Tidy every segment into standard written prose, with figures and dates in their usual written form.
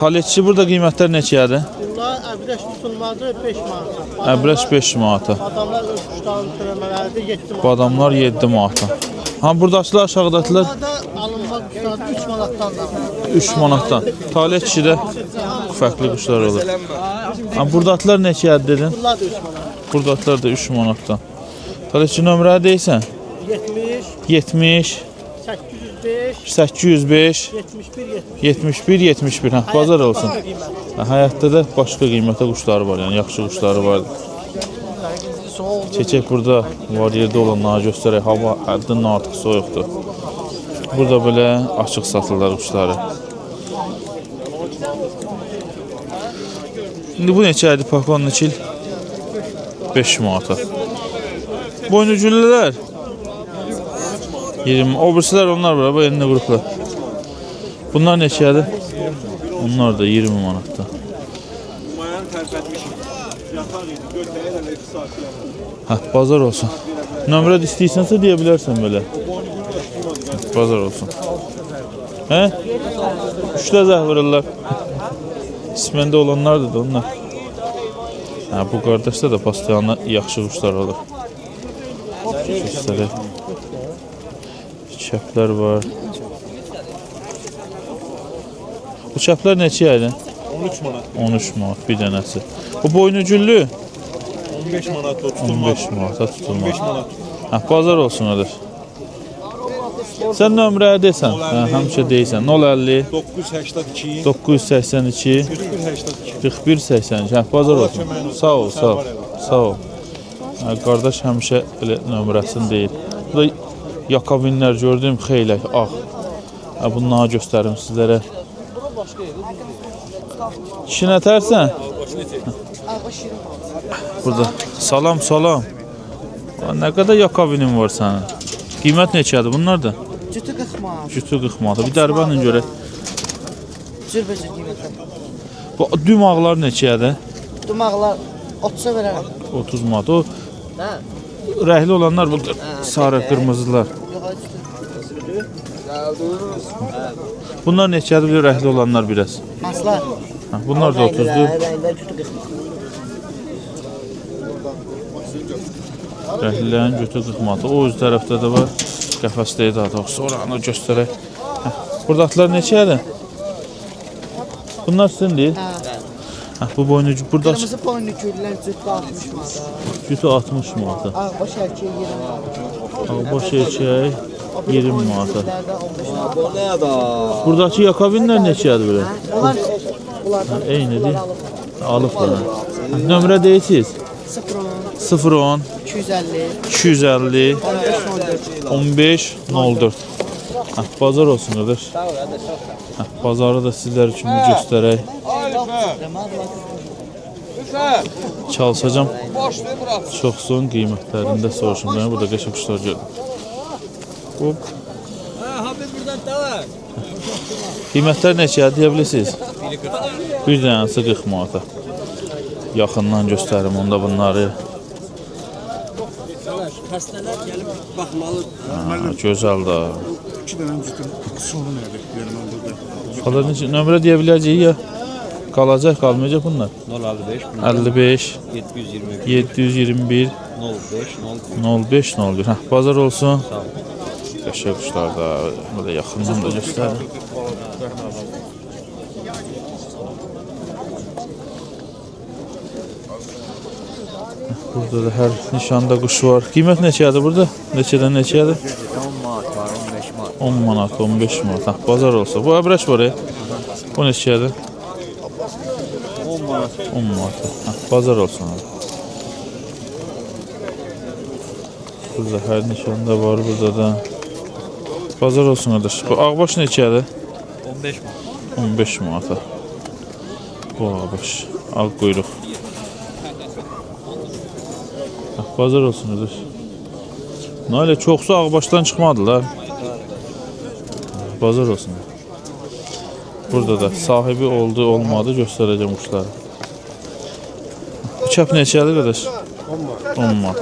Paletçi burada qiymətlər neçədir? Bunlar əbrəş tutulmadır 5 manata. Əbrəş 5 manata. Adamlar öz kuşlarını törəmələrdir 7 manata. Bu adamlar 7 manata. Ha buradakılar aşağıdakilar Bunlar da alınma kuşlar 3 manatdan da. 3 manatdan. Paletçidə fərqli quşlar olur. Ha buradakilar neçədir dedin? Bunlar da 3 manat. Buradakilar da 3 manatdan. Paletçi nömrə deyirsən? 70 70 805 805 71 71. Ha bazar olsun. Ha, həyatda da başqa qiymətə quşları var, yəni yaxşı quşları var. Çeçək burada var yerdə olanları göstərək. Hava həddindən artıq soyuqdur. Burada belə açıq satırlar quşları. İndi bu neçədir pakon neçil? 5 manata. Boynuculular 20. O birisilər onlar var, bu elinə qruplar. Bunlar neçədir? Onlar da 20 manatda. Hə, bazar olsun. Nömrə istəyirsənsə deyə bilərsən belə. Bazar olsun. Hə? Üçdə zəh vururlar. İsməndə olanlardır da onlar. Hə, bu qardaşda da pastayanla yaxşı quşlar olur. Göstərək. Çəplər var. Bu çəplər neçəyədir? 13 manat. 13 manat bir dənəsi. Bu boynucüllü 15 manat tutulmaz. 15 manata tutulmaz. 15 manat. Hə, bazar olsun ödür. Sən nömrə desən, hə, həmişə deyirsən. 050 982 982 41 82. 41 82. Hə, bazar olsun. Sağ ol, sağ ol. Sağ ol. Hə, qardaş həmişə elə nömrəsini deyir. Bu da yakavinlər gördüm, xeylək, ağ. Hə, bunları göstərim sizlərə. Kişi nətərsən? Burada. Salam, salam. Nə qədər yakavinin var sənin? Qiymət neçədir bunlar da? Cütü 40 manat. Cütü 40 manata. Bir dərbanla görək. Cürbəcür qiymətlər. Bu dümağlar neçədir? Dumaqlar 30-a verərəm. 30 manat. O rəhli olanlar bu sarı, qırmızılar. Bunlar neçədir? Bir rəhli olanlar biraz. Hanslar? Hə, bunlar da 30'dur. Rənglər cütü 40 manat. Rəhlilərin götü 40 manata. O öz tərəfdə də var. Qəfəsdəyi də artıq. Sonra onu göstərək. Hə, buradakilar neçədir? Bunlar sizin deyil? Hə, bu boynucu burada Qırmızı boynu güllən cütü 60 manat. cütü 60 manata. Ağbaş erkeği 20 manat. Ağbaş erkək 20 manata. Boynucularda 15 manat. Buradakı yakavinlər neçədir belə? Bunlardan Eynidir. Alıblar. Nömrə deyirsiniz? 010 250 250 15 14. 15 04. Hə, bazar olsun qardaş. Hə, bazarı da sizlər üçün bir göstərək. Çalışacağım. Çoxsun qiymətlərində soruşum. Ben burada qəşəng quşlar gördüm. Hop. Qiymətlər neçədir deyə bilirsiniz? Bir dənəsi 40 manata. Yaxından göstərim onda bunları. Xəstələr gəlib baxmalı. Gözəl də. 2 dənə cütü. Sonu nədir? Yəni burada. Qalar necə? Nömrə deyə biləcəyik ya. Qalacaq, qalmayacaq bunlar. 055 55 721 721 05 05 01. Hə, bazar olsun. Sağ ol. Qəşəng quşlar da böyle yaxından da göstərin. Burada da hər nişanda quş var. Qiymət neçədir burada? Neçədən neçədir? 10 manat var, 15 manat. 10 manat, 15 manat. Hə, bazar olsun. Bu əbrəş var ya. Bu neçədir? 10 manat. 10 manat. Hə, bazar olsun. Burada hər nişanda var burada da. Bazar olsun qardaş. Bu ağbaş neçədir? 15 manat. 15 manata. Bu ağbaş. Ağ quyruq. Hə, bazar olsun qardaş. Nalə çoxsu ağbaşdan çıxmadılar. Bazar olsun. Burada da sahibi oldu, olmadı göstərəcəm quşları. Bu çəp neçədir qardaş? 10 manat.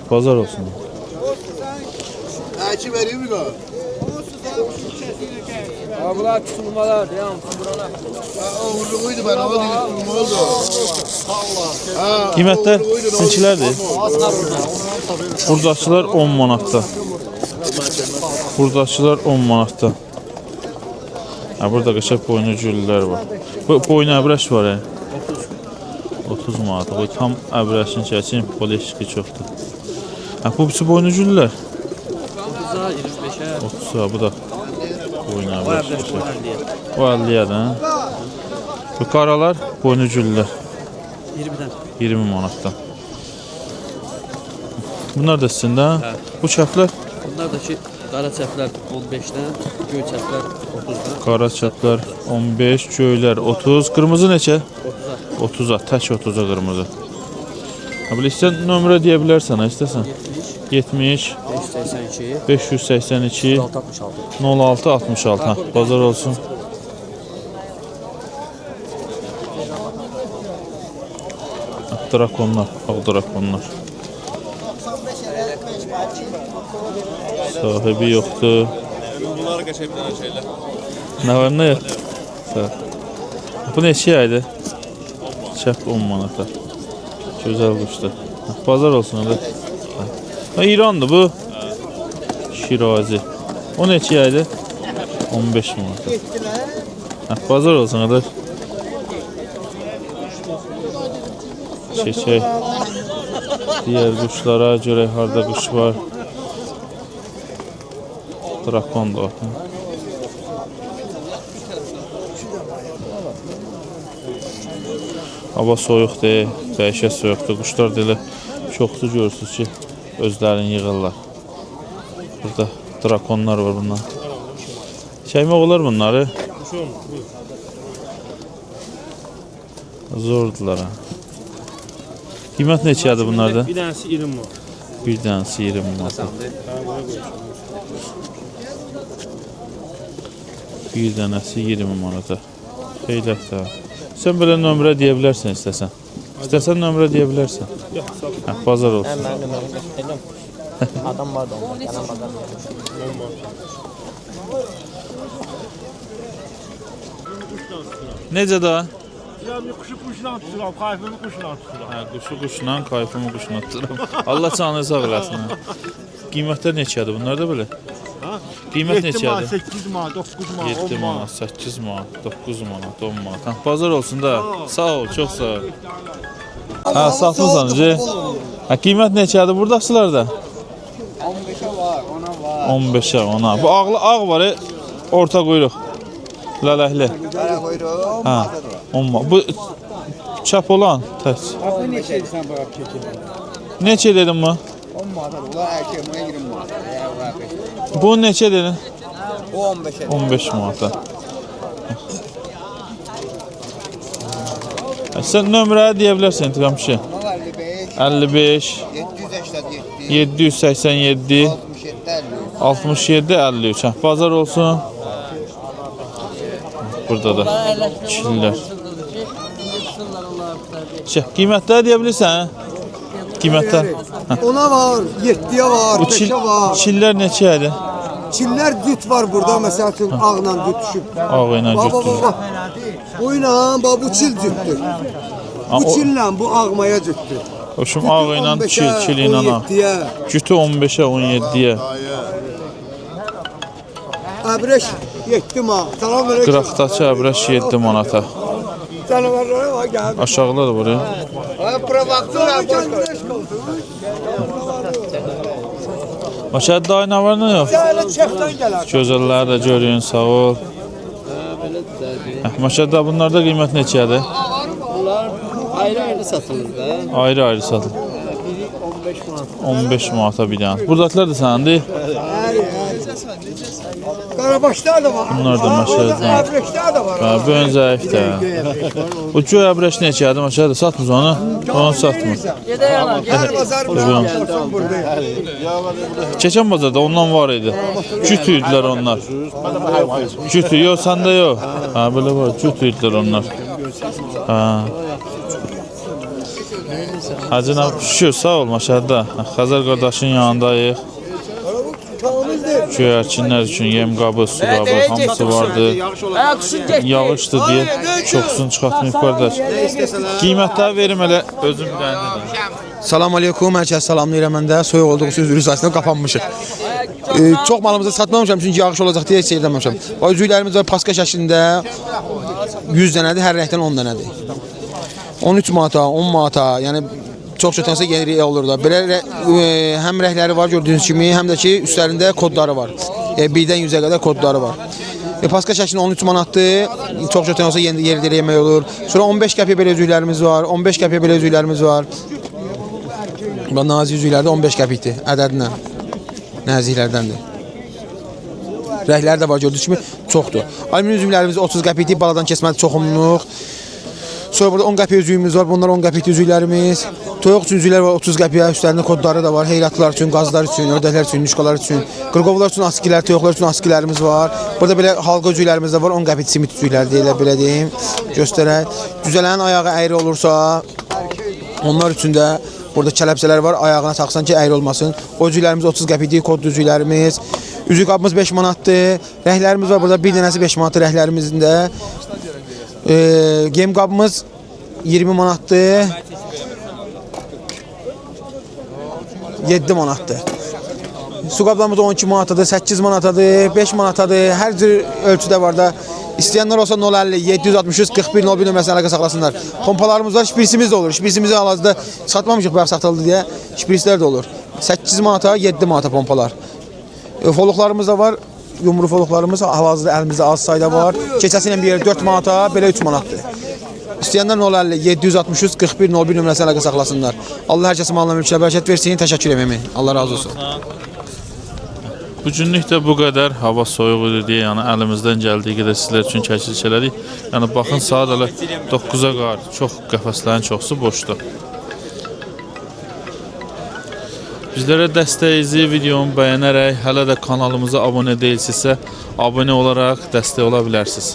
Pazar olsun. Aki vereyim mi lan? Bunlar tutulmalar. Devam. Buralar. Uğurluydu ben hava dedim oldu. Qiymətlər sinçilərdir. Buradakılar 10 manatda. Buradakılar 10 manatda. Ha, burada qəşəng boynu güllülər var. Bu boynu əbrəş var ya. 30 manat. Bu tam əbrəşin çəkin, poleşki çoxdur. Ha, bu boynu güllülər. 30'a 25'e. 30 bu da boynu O əbrəş. evde bu halde. Bu 50-yə də. Bu qaralar boynu güllülər. 20'den. 20 manatdan. Bunlar da sizində. Bu çəplər Bunlar da ki qara çəplər 15'den, göy çəplər 30'dan. qara çəplər 15, göylər 30, qırmızı neçə? 30'a. 30-a, tək 30-a qırmızı. Ha, belə istəyən nömrə deyə bilərsən, ha, istəsən. 70 582. 582 666. 06 66. Ha, bazar olsun. Ha, drakonlar, ağ drakonlar. Sahibi yoxdur. Bunlar qəşənglər şeylər. Nə var, nə yox? Sağ ol. Bu neçə aydır? Çəp 10 manata. Gözəl quşdur. Ha, bazar olsun öyle. Ha, İrandır bu. Şirazi. O neçə aydır? 15 manata. Ha, bazar olsun öyle. Çeçək. Diğer quşlara görə harda quş var. Drakon da var. Hava soyuqdur, dəhşət soyuqdur. Quşlar da elə çoxdur görürsünüz ki, özlərini yığırlar. Burada drakonlar var bunlar. Çəkmək olar bunları. Zordular ha. Qiymət neçədir bunlarda? Bir dənəsi 20 manat. Bir dənəsi 20 manat. Bir dənəsi 20 manata. Xeylək də. Sən belə nömrə deyə bilərsən istəsən. İstəsən nömrə deyə bilərsən. Hə, bazar olsun. Adam vardı onda. Yanan bazar. Necə də? Yani kuşu kuşla tuturam, kayfımı kuşla tuturam. Hə, quşu quşla, kayfımı quşla tuturam. Allah canını sağ eləsin. Qiymətlər neçədir bunlar da belə? Qiymət 7 manat, neçədir? 8 manat, 9 manat, 7 10 manat, manat. 8 manat, 9 manat, 10 manat. Hə, bazar olsun da. Sağ ol, çox sağ ol. Hə, satmısan necə? Hə, qiymət neçədir buradakılar da? 15'e var, ona var. 15'e ona. Bu ağ var, orta quyruq. Lələkli. Qara kuyruğu. Hə. 10 manat. Bu çap olan tək. Bu ne şey sen bırak keçilir. Neçə dedin bu? 10 manat. Ulan erkeğe 20 manat. Ya bırak. Bu neçə dedin? O 15'e. 15 manata. Sən nömrə deyə bilərsən intiqam kişi. 55. 55 787. 787 67 50. 67 53. Hə, bazar olsun. Burada da çillər. Qiymətlər deyə bilirsən? Qiymətlər. Ona var, 7'ye var, Bu 5'e var. çillər neçədir? Çiller düt var burada mesela ağla düt düşüp. Ağ ilə Baba cütdür. baba. Bu ile baba bu çil düttür. Bu çille bu ağmaya düttür. Hoşum ağ ilə çil ilə ağ. 17'ye. Cütü 15'ə 17'yə. Abreş 7 ma. Salam aleyküm. Qıraqdakı əbrəş 7 manata. Canavarlara bak gel. Aşağıda da buraya. Bura baksana. Aşağıda da ayna var mı yok? Gel çekten gel. Gözəlləri də görün, sağ ol. Maşallah bunlarda qiymət neçədir? Bunlar ayrı satılır da. Ayrı-ayrı satılır. Biri 15 manat. 15 manata bir dənə. Buradakilar da səndir. Karabaşlar da var. Bunlar da maşallah. Abreşler de var. Bu ön zəifdir. Bu göy əbrəş neçədir? Maşallah satmır onu. Onu satmır. Gel pazar olsun burada. Keçən bazarda ondan var idi. Cüt idilər onlar. Cüt, yox səndə yox. Ha, belə var, cüt idilər onlar. Ha. Hacına şükür, sağ ol maşallah. Xəzər qardaşın yanındayıq. göyərçinlər üçün yem qabı, su qabı hamısı vardı. Yağışdı deyə çoxsunu çıxartmayıb qardaş. Qiymətləri verim elə özüm bir dənə də. Salam aleykum, hər kəs salamlayıram mən də. Soyuq olduğu üçün üzrü sayəsində qapanmışıq. Çox malımızı satmamışam çünki yağış olacaq deyə heç eləməmişəm. O üzüklərimiz var paska şəklində 100 dənədir, hər rəngdən 10 dənədir. 13 manata, 10 manata, yəni çox tanısa yeni olur da. Belə həm rəngləri var gördüyünüz kimi, həm də ki üstlərində kodları var. Birdən 100-ə qədər kodları var. Paska şəklində 13 manatdır. Çox tanısa yeni yerdə yemək olur. Sonra 15 qəpiyə belə üzüklərimiz var. 15 qəpiyə belə üzüklərimiz var. Bu nazik üzüklərdə 15 qəpikdir ədədlə. Nəziklərdəndir. Rəngləri də var gördüyünüz kimi çoxdur. Alüminium üzüklərimiz 30 qəpikdir, baladan keçməli çoxumluq. Sonra burada 10 qəpik üzüyümüz var, bunlar 10 qəpikdir üzüklərimiz. Toyuq üçün üzüklər var 30 qəpiyə, üstlərində kodları da var. Heyratlar üçün, qazlar üçün, ördəklər üçün, nüşqalar üçün, qırqovlar üçün askilər, toyuqlar üçün askilərimiz var. Burada belə halqa üzüklərimiz də var, 10 qəpik simit üzüklər deyilə belə deyim. Göstərək. Düzələnin ayağı əyri olursa, onlar üçün də burada kələpsələr var, ayağına taxsan ki, əyri olmasın. O üzüklərimiz 30 qəpikdir, kodlu üzüklərimiz. Üzük qabımız 5 manatdır. Rənglərimiz var burada, bir dənəsi 5 manatdır rənglərimizin də. Gem qabımız 20 manatdır. 7 manatdır. Su qablarımız 12 manatadır, 8 manatadır, 5 manatadır. Hər cür ölçüdə var da. İstəyənlər olsa 050 763 41 01 nömrəsini əlaqə saxlasınlar. Pompalarımız var, şpirsimiz də olur. Şpirsimizi hal-hazırda satmamışıq, bayaq satıldı deyə. Şpirslər də olur. 8 manata, 7 manata pompalar. Foluqlarımız da var. Yumru foluqlarımız hal-hazırda əlimizdə az sayda var. Keçəsi ilə bir yerə 4 manata, belə 3 manatdır. İstəyənlər 050 763 41 01 nömrəsini əlaqə saxlasınlar. Allah hər kəsə malına mülkünə bərəkət versin. Təşəkkür edirəm. Allah razı olsun. Bu günlük də bu qədər. Hava soyuq idi deyə, yəni əlimizdən gəldiyi qədər sizlər üçün çəkiliş elədik. Yəni baxın saat hələ 9-a qədər. Çox qəfəslərin çoxusu boşdur. Bizlərə dəstəyinizi videomu bəyənərək, hələ də kanalımıza abunə deyilsinizsə, abunə olaraq dəstək ola bilərsiniz.